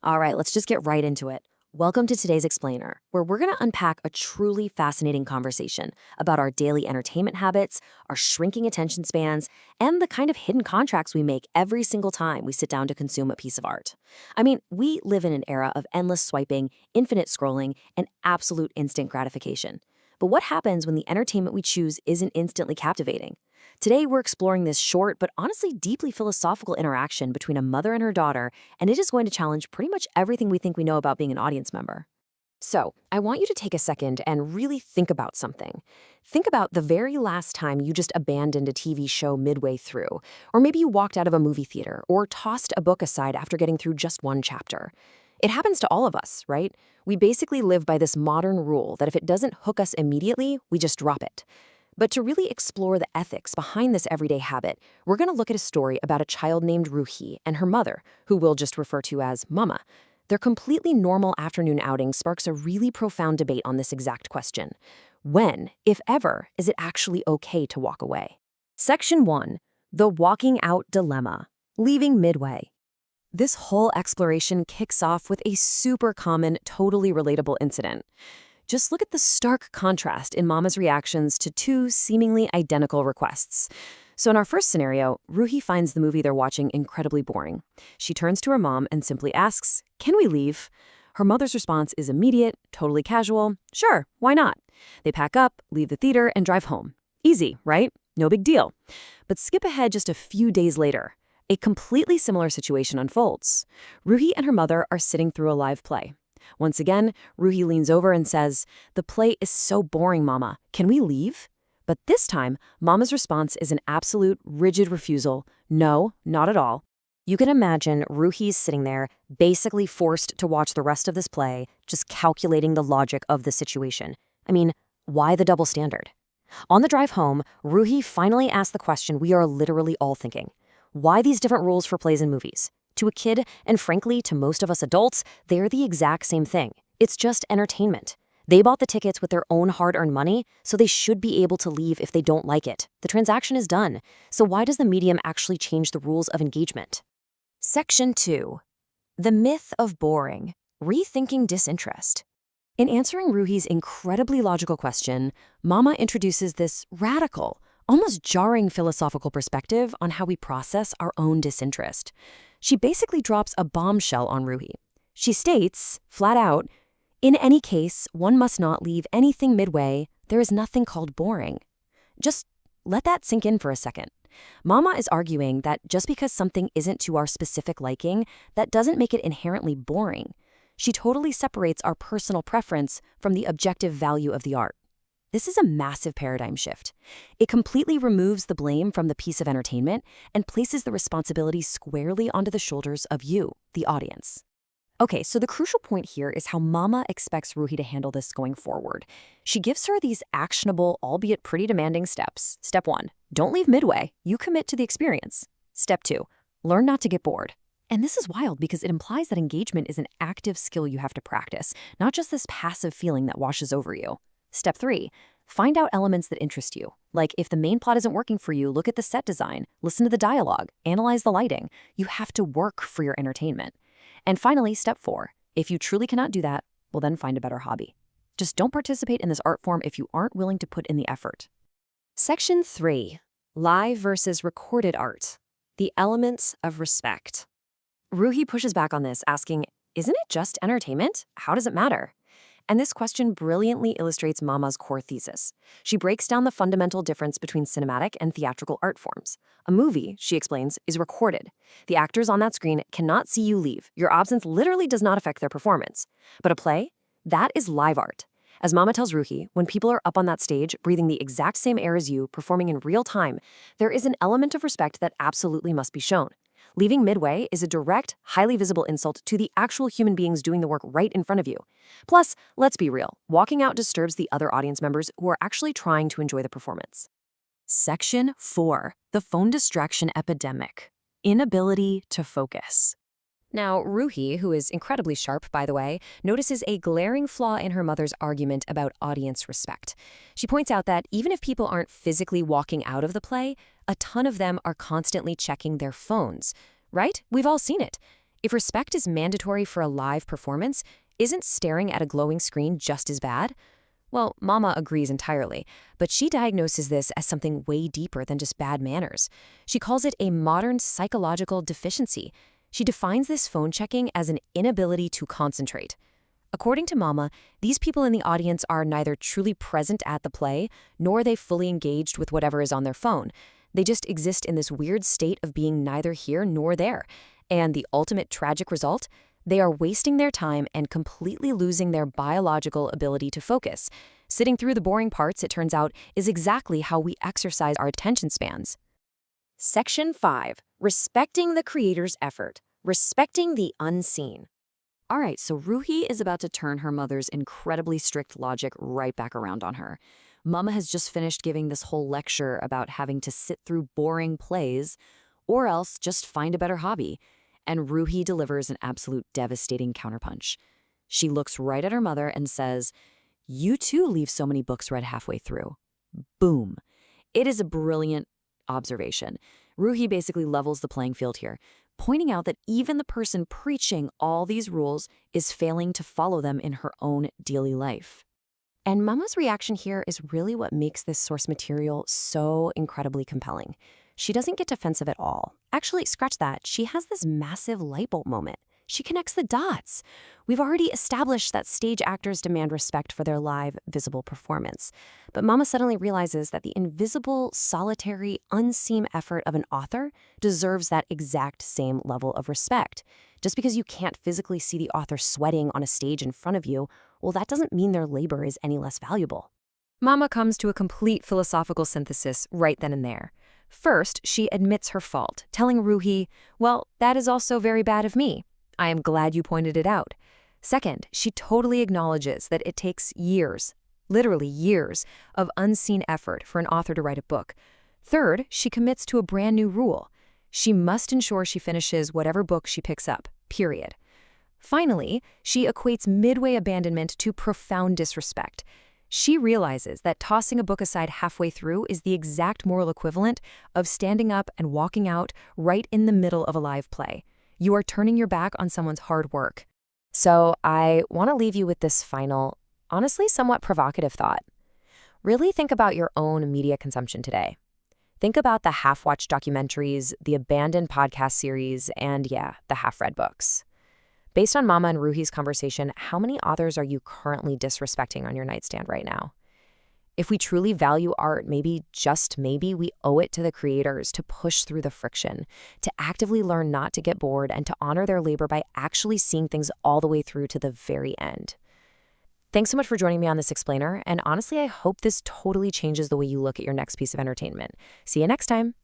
All right, let's just get right into it. Welcome to today's Explainer, where we're going to unpack a truly fascinating conversation about our daily entertainment habits, our shrinking attention spans, and the kind of hidden contracts we make every single time we sit down to consume a piece of art. I mean, we live in an era of endless swiping, infinite scrolling, and absolute instant gratification. But what happens when the entertainment we choose isn't instantly captivating? Today, we're exploring this short but honestly deeply philosophical interaction between a mother and her daughter, and it is going to challenge pretty much everything we think we know about being an audience member. So, I want you to take a second and really think about something. Think about the very last time you just abandoned a TV show midway through, or maybe you walked out of a movie theater, or tossed a book aside after getting through just one chapter. It happens to all of us, right? We basically live by this modern rule that if it doesn't hook us immediately, we just drop it. But to really explore the ethics behind this everyday habit, we're going to look at a story about a child named Ruhi and her mother, who we'll just refer to as Mama. Their completely normal afternoon outing sparks a really profound debate on this exact question. When, if ever, is it actually okay to walk away? Section 1. The Walking Out Dilemma. Leaving Midway. This whole exploration kicks off with a super common, totally relatable incident. Just look at the stark contrast in Mama's reactions to two seemingly identical requests. So in our first scenario, Ruhi finds the movie they're watching incredibly boring. She turns to her mom and simply asks, "Can we leave?" Her mother's response is immediate, totally casual. Sure, why not? They pack up, leave the theater, and drive home. Easy, right? No big deal. But skip ahead just a few days later. A completely similar situation unfolds. Ruhi and her mother are sitting through a live play. Once again, Ruhi leans over and says, "The play is so boring, Mama. Can we leave?" But this time, Mama's response is an absolute, rigid refusal. No, not at all. You can imagine Ruhi's sitting there, basically forced to watch the rest of this play, just calculating the logic of the situation. I mean, why the double standard? On the drive home, Ruhi finally asks the question we are literally all thinking. Why these different rules for plays and movies? To a kid, and frankly, to most of us adults, they're the exact same thing. It's just entertainment. They bought the tickets with their own hard-earned money, so they should be able to leave if they don't like it. The transaction is done. So why does the medium actually change the rules of engagement? Section 2. The Myth of Boring. Rethinking Disinterest. In answering Ruhi's incredibly logical question, Mama introduces this radical, almost jarring philosophical perspective on how we process our own disinterest. She basically drops a bombshell on Ruhi. She states, flat out, "In any case, one must not leave anything midway. There is nothing called boring." Just let that sink in for a second. Mama is arguing that just because something isn't to our specific liking, that doesn't make it inherently boring. She totally separates our personal preference from the objective value of the art. This is a massive paradigm shift. It completely removes the blame from the piece of entertainment and places the responsibility squarely onto the shoulders of you, the audience. Okay, so the crucial point here is how Mama expects Ruhi to handle this going forward. She gives her these actionable, albeit pretty demanding steps. Step 1, don't leave midway. You commit to the experience. Step 2, learn not to get bored. And this is wild because it implies that engagement is an active skill you have to practice, not just this passive feeling that washes over you. Step 3, find out elements that interest you. Like if the main plot isn't working for you, look at the set design, listen to the dialogue, analyze the lighting. You have to work for your entertainment. And finally, step 4, if you truly cannot do that, well then find a better hobby. Just don't participate in this art form if you aren't willing to put in the effort. Section 3, live versus recorded art. The elements of respect. Ruhi pushes back on this, asking, isn't it just entertainment? How does it matter? And this question brilliantly illustrates Mama's core thesis. She breaks down the fundamental difference between cinematic and theatrical art forms. A movie, she explains, is recorded. The actors on that screen cannot see you leave. Your absence literally does not affect their performance. But a play? That is live art. As Mama tells Ruhi, when people are up on that stage, breathing the exact same air as you, performing in real time, there is an element of respect that absolutely must be shown. Leaving midway is a direct, highly visible insult to the actual human beings doing the work right in front of you. Plus, let's be real, walking out disturbs the other audience members who are actually trying to enjoy the performance. Section 4. The Phone Distraction Epidemic. Inability to focus. Now, Ruhi, who is incredibly sharp, by the way, notices a glaring flaw in her mother's argument about audience respect. She points out that even if people aren't physically walking out of the play, a ton of them are constantly checking their phones. Right? We've all seen it. If respect is mandatory for a live performance, isn't staring at a glowing screen just as bad? Well, Mama agrees entirely, but she diagnoses this as something way deeper than just bad manners. She calls it a modern psychological deficiency. She defines this phone checking as an inability to concentrate. According to Mama, these people in the audience are neither truly present at the play, nor are they fully engaged with whatever is on their phone. They just exist in this weird state of being neither here nor there. And the ultimate tragic result? They are wasting their time and completely losing their biological ability to focus. Sitting through the boring parts, it turns out, is exactly how we exercise our attention spans. Section 5. Respecting the creator's effort. Respecting the unseen. All right, so Ruhi is about to turn her mother's incredibly strict logic right back around on her. Mama has just finished giving this whole lecture about having to sit through boring plays or else just find a better hobby. And Ruhi delivers an absolute devastating counterpunch. She looks right at her mother and says, "You too leave so many books read halfway through." Boom. It is a brilliant observation. Ruhi basically levels the playing field here, pointing out that even the person preaching all these rules is failing to follow them in her own daily life. And Mama's reaction here is really what makes this source material so incredibly compelling. She doesn't get defensive at all. Actually, scratch that, she has this massive light bulb moment. She connects the dots. We've already established that stage actors demand respect for their live, visible performance. But Mama suddenly realizes that the invisible, solitary, unseen effort of an author deserves that exact same level of respect. Just because you can't physically see the author sweating on a stage in front of you, well, that doesn't mean their labor is any less valuable. Mama comes to a complete philosophical synthesis right then and there. First, she admits her fault, telling Ruhi, "Well, that is also very bad of me. I am glad you pointed it out." Second, she totally acknowledges that it takes years, literally years, of unseen effort for an author to write a book. Third, she commits to a brand new rule. She must ensure she finishes whatever book she picks up, period. Finally, she equates midway abandonment to profound disrespect. She realizes that tossing a book aside halfway through is the exact moral equivalent of standing up and walking out right in the middle of a live play. You are turning your back on someone's hard work. So I want to leave you with this final, honestly somewhat provocative thought. Really think about your own media consumption today. Think about the half-watched documentaries, the abandoned podcast series, and the half-read books. Based on Mama and Ruhi's conversation, how many authors are you currently disrespecting on your nightstand right now? If we truly value art, maybe, just maybe, we owe it to the creators to push through the friction, to actively learn not to get bored, and to honor their labor by actually seeing things all the way through to the very end. Thanks so much for joining me on this explainer, and honestly, I hope this totally changes the way you look at your next piece of entertainment. See you next time.